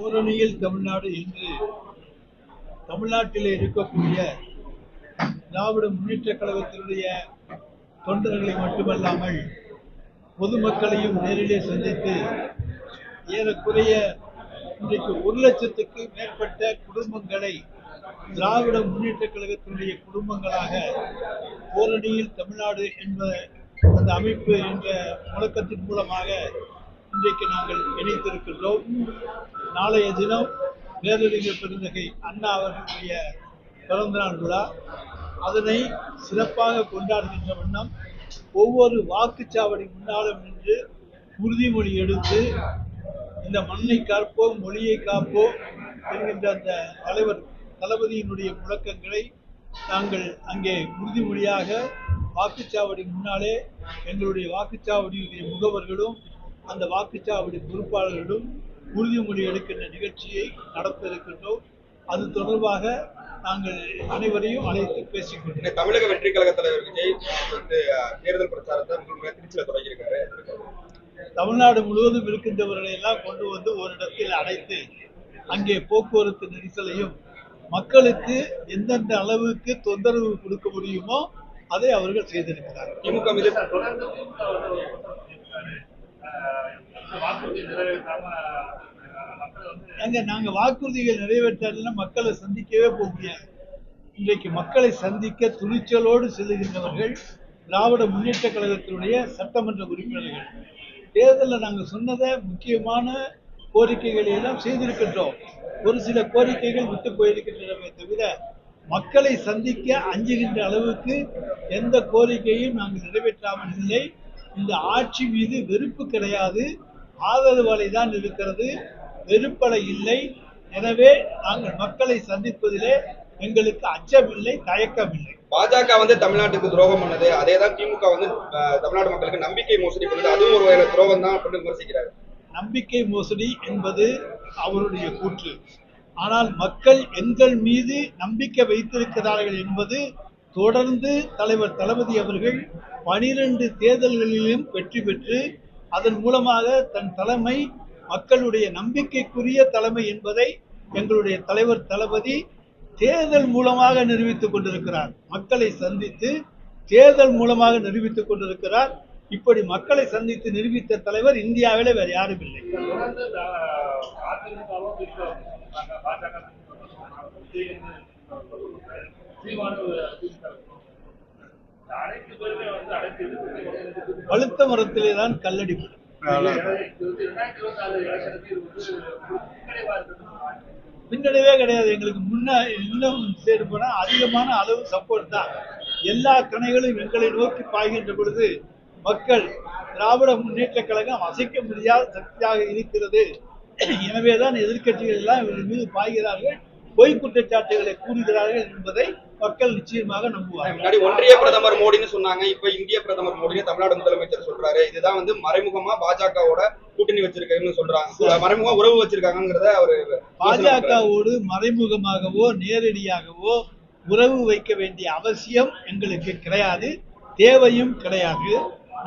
பூரணியில் தமிழ்நாடு என்று தமிழ்நாட்டில் இருக்கக்கூடிய திராவிட முன்னேற்ற கழகத்தினுடைய தொண்டர்களை மட்டுமல்லாமல் பொதுமக்களையும் நேரிலே சந்தித்து ஏறக்குறைய இன்றைக்கு 1 லட்சத்துக்கு மேற்பட்ட குடும்பங்களை திராவிட முன்னேற்ற கழகத்தினுடைய குடும்பங்களாக பூரணியில் தமிழ்நாடு என்ற அந்த அமைப்பு என்ற முழக்கத்தின் மூலமாக இன்றைக்கு நாங்கள் இணைத்திருக்கின்றோம். நாளைய தினம் பேரறிஞர் பெருந்தகை அண்ணா அவர்களுடைய பிறந்தநாள் விழா. அதனை சிறப்பாக கொண்டாடுகின்ற வண்ணம் ஒவ்வொரு வாக்குச்சாவடி முன்னாலும் நின்று உறுதிமொழி எடுத்து இந்த மண்ணை காப்போம், மொழியை காப்போம் என்கின்ற அந்த தலைவர் தளபதியினுடைய முழக்கங்களை நாங்கள் அங்கே உறுதிமொழியாக வாக்குச்சாவடி முன்னாலே எங்களுடைய வாக்குச்சாவடியுடைய முகவர்களும் அந்த வாக்குச்சாவடி பொறுப்பாளர்களும் உறுதிமொழி எடுக்கின்ற நிகழ்ச்சியை நடத்த இருக்கின்றோம். அது தொடர்பாக நாங்கள் அனைவரையும் அழைத்து பேசிக்கொண்டோம். தமிழக வெற்றி கழக தலைவர் விஜய் தேர்தல் பிரச்சாரத்தை திருச்சியில் தொடங்கியிருக்காரு. தமிழ்நாடு முழுவதும் இருக்கின்றவர்களை எல்லாம் கொண்டு வந்து ஒரு இடத்தில் அடைத்து அங்கே போக்குவரத்து நெரிசலையும் மக்களுக்கு எந்தெந்த அளவுக்கு தொந்தரவு கொடுக்க முடியுமோ அதை அவர்கள் செய்திருக்கிறார்கள். திமுக மீது நாங்க வாக்குறுதிகள் நிறைவேற்ற மக்களை சந்திக்கவே போக முடியாது. இன்றைக்கு மக்களை சந்திக்க துணிச்சலோடு செல்லுகின்றவர்கள் திராவிட முன்னேற்ற கழகத்தினுடைய சட்டமன்ற உறுப்பினர்கள். தேர்தலில் நாங்கள் சொன்னதை முக்கியமான கோரிக்கைகளை எல்லாம் செய்திருக்கின்றோம். ஒரு சில கோரிக்கைகள் விட்டு போயிருக்கின்றனவே தவிர மக்களை சந்திக்க அஞ்சுகின்ற அளவுக்கு எந்த கோரிக்கையும் நாங்கள் நிறைவேற்றாமல் இல்லை. இந்த ஆட்சி மீது வெறுப்பு கிடையாது, ஆதரவு அலை தான் இருக்கிறது, வெறுப்பலை இல்லை. எனவே நாங்கள் மக்களை சந்திப்பதிலே எங்களுக்கு அச்சமில்லை, தயக்கமில்லை. பாஜக தமிழ்நாட்டுக்கு துரோகம் பண்ணது, அதேதான் திமுக தமிழ்நாடு மக்களுக்கு நம்பிக்கை மோசடி பண்ணது, அதுவும் ஒரு வகையான துரோகம் தான் அப்படின்னு விமர்சிக்கிறார். நம்பிக்கை மோசடி என்பது அவருடைய கூற்று. ஆனால் மக்கள் எங்கள் மீது நம்பிக்கை வைத்திருக்கிறார்கள் என்பது தொடர்ந்து தலைவர் தளபதி அவர்கள் 12 தேர்தல்களிலும் வெற்றி பெற்று அதன் மூலமாக தன் தலைமை மக்களுடைய நம்பிக்கைக்குரிய தலைமை என்பதை எங்களுடைய தலைவர் தளபதி தேர்தல் மூலமாக நிரூபித்துக் கொண்டிருக்கிறார். மக்களை சந்தித்து தேர்தல் மூலமாக நிரூபித்துக் கொண்டிருக்கிறார். இப்படி மக்களை சந்தித்து நிரூபித்த தலைவர் இந்தியாவிலே வேறு யாரும் இல்லை. பழுத்த மரத்திலே தான் கல்லடிப்படும். பின்னடைவே கிடையாது. எங்களுக்கு இன்னும் சேர்ப்போனா அதிகமான அளவு சப்போர்ட் தான். எல்லா கணைகளும் எங்களை நோக்கி பாய்கின்ற பொழுது மக்கள் திராவிட முன்னேற்ற கழகம் அசைக்க முடியாத சக்தியாக இருக்கிறது. எனவேதான் எதிர்கட்சிகள் எல்லாம் இவர்கள் மீது பாய்கிறார்கள், பொய் குற்றச்சாட்டுகளை கூறுகிறார்கள் என்பதை மக்கள் நிச்சயமாக நம்புவார்கள். ஒன்றிய பிரதமர் மோடின்னு சொன்னாங்க, இப்ப இந்திய பிரதமர் மோடின்னு தமிழ்நாடு முதலமைச்சர் சொல்றாரு. இதுதான் மறைமுகமா பாஜகவோட கூட்டணி வச்சிருக்காங்கன்னு சொல்றாங்க, மறைமுகமா உறவு வச்சிருக்காங்கிறத அவரு. பாஜகவோடு மறைமுகமாகவோ நேரடியாகவோ உறவு வைக்க வேண்டிய அவசியம் எங்களுக்கு கிடையாது, தேவையும் கிடையாது.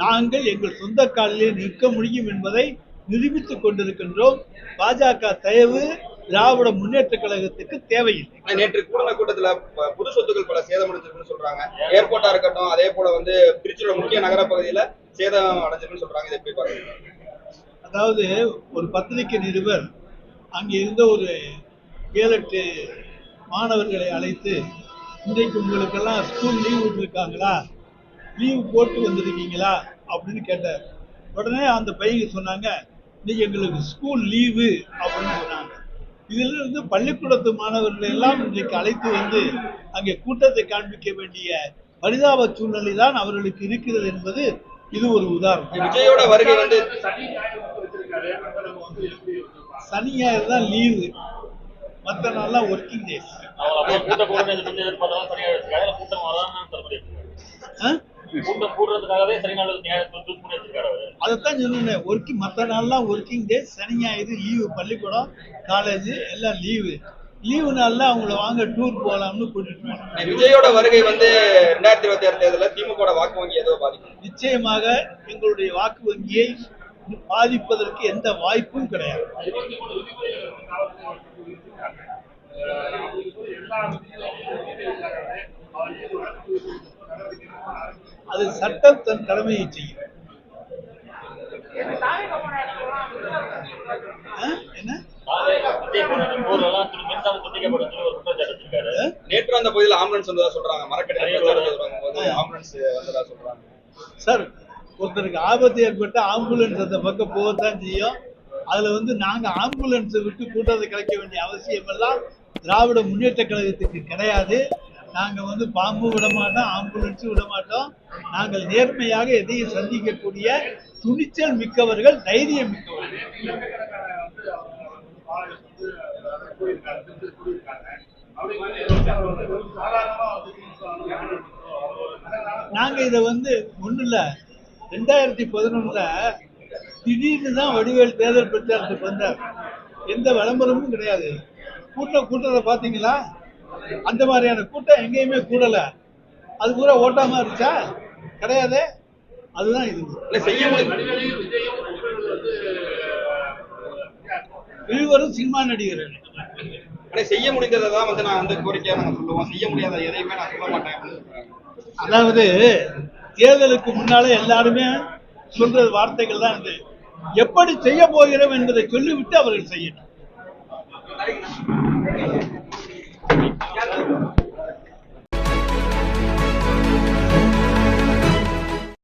நாங்கள் எங்கள் சொந்த காலிலே நிற்க முடியும் என்பதை நிரூபித்துக் கொண்டிருக்கின்றோம். பாஜக தயவு திராவிட முன்னேற்ற கழகத்துக்கு தேவையில்லை. நேற்று கூட்டத்துல பொது சொத்துக்கள் பல சேதமடைஞ்சிருக்குன்னு சொல்றாங்க. ஏர்போர்ட்டா இருக்கட்டும், அதே போல திருச்சியோட முக்கிய நகர பகுதியில சேதம் அடைஞ்சிருக்குன்னு சொல்றாங்க. இதை எப்படி பாருங்க? அதாவது ஒரு பத்திரிகை நிருபர் அங்கே இருந்த ஒரு 7-8 மாணவர்களை அழைத்து, இன்றைக்கு உங்களுக்கெல்லாம் ஸ்கூல் லீவ் விட்டுருக்காங்களா, லீவு போட்டு வந்திருக்கீங்களா அப்படின்னு கேட்டார். உடனே அந்த பையன் சொன்னாங்க, இன்னைக்கு எங்களுக்கு ஸ்கூல் லீவு அப்படின்னு சொன்னாங்க. இதுல இருந்து பள்ளிக்கூடத்து மாணவர்களை எல்லாம் இன்றைக்கு அழைத்து அங்கே கூட்டத்தை காண்பிக்க வேண்டிய பரிதாப சூழ்நிலை தான் அவர்களுக்கு இருக்கிறது என்பது இது ஒரு உதாரணம். விஜயோட வருகை சனி ஞாயிறு தான் லீவு, மற்ற நாள்லாம் ஒர்க்கிங் டேஸ். அதைத்தான் சொன்னேன், மற்ற நாள்லாம் ஒர்க்கிங் டேஸ், சனி ஞாயிறு லீவு, பள்ளிக்கூடம் காலேஜ் எல்லாம் லீவு. லீவு நாள்ல அவங்கள வாங்க டூர் போகலாம்னு கூட்டிட்டு. விஜயோட வருகை 2026 தேர்தலில் திமுக வாக்கு வங்கி ஏதோ பாதிக்கும். நிச்சயமாக எங்களுடைய வாக்கு வங்கியை பாதிப்பதற்கு எந்த வாய்ப்பும் கிடையாது. அது சட்டம் தன் கடமையை செய்யும். என்ன நேற்று அந்த பகுதியில் ஆம்புலன்ஸ் வந்ததா சொல்றாங்க. மரக்கடை ஆம்புலன்ஸ் வந்ததா சொல்றாங்க. சார், ஒருத்தருக்கு ஆபத்து ஏற்பட்ட ஆம்புலன்ஸ் அந்த பக்கம் போகத்தான் செய்யும். அதுல நாங்க ஆம்புலன்ஸை விட்டு கூட்டத்தை கலைக்க வேண்டிய அவசியம் எல்லாம் திராவிட முன்னேற்ற கழகத்துக்கு கிடையாது. நாங்க பாம்பு விட மாட்டோம், ஆம்புலன்ஸும் விட மாட்டோம். நாங்கள் நேர்மையாக எதையும் சந்திக்கக்கூடிய துணிச்சல் மிக்கவர்கள், தைரியம் மிக்கவர்கள். நாங்க இதை ஒண்ணு இல்ல, 2011 திடீர்னு தான் வடிவேல் தேர்தல் பிரச்சாரத்துக்கு வந்தார். எந்த விளம்பரமும் கிடையாது. கூட்டத்தை பாத்தீங்களா? அந்த மாதிரியான கூட்டம் எங்கேயுமே கூடல. அது பூரா ஓட்டாம இருந்துச்சா? கிடையாது. அதுதான் இது. இருவரும் சினிமா நடிகர்கள். செய்ய முடிந்ததை தான் நான் கோரிக்கையா நாங்க சொல்லுவோம். செய்ய முடியாத எதையுமே நான் சொல்ல மாட்டேன். அதாவது தேர்தலுக்கு முன்னாலே எல்லாருமே சொல்ற வார்த்தைகள் தான் இது. எப்படி செய்ய போகிறோம் என்பதை சொல்லிவிட்டு அவர்கள் செய்யணும்.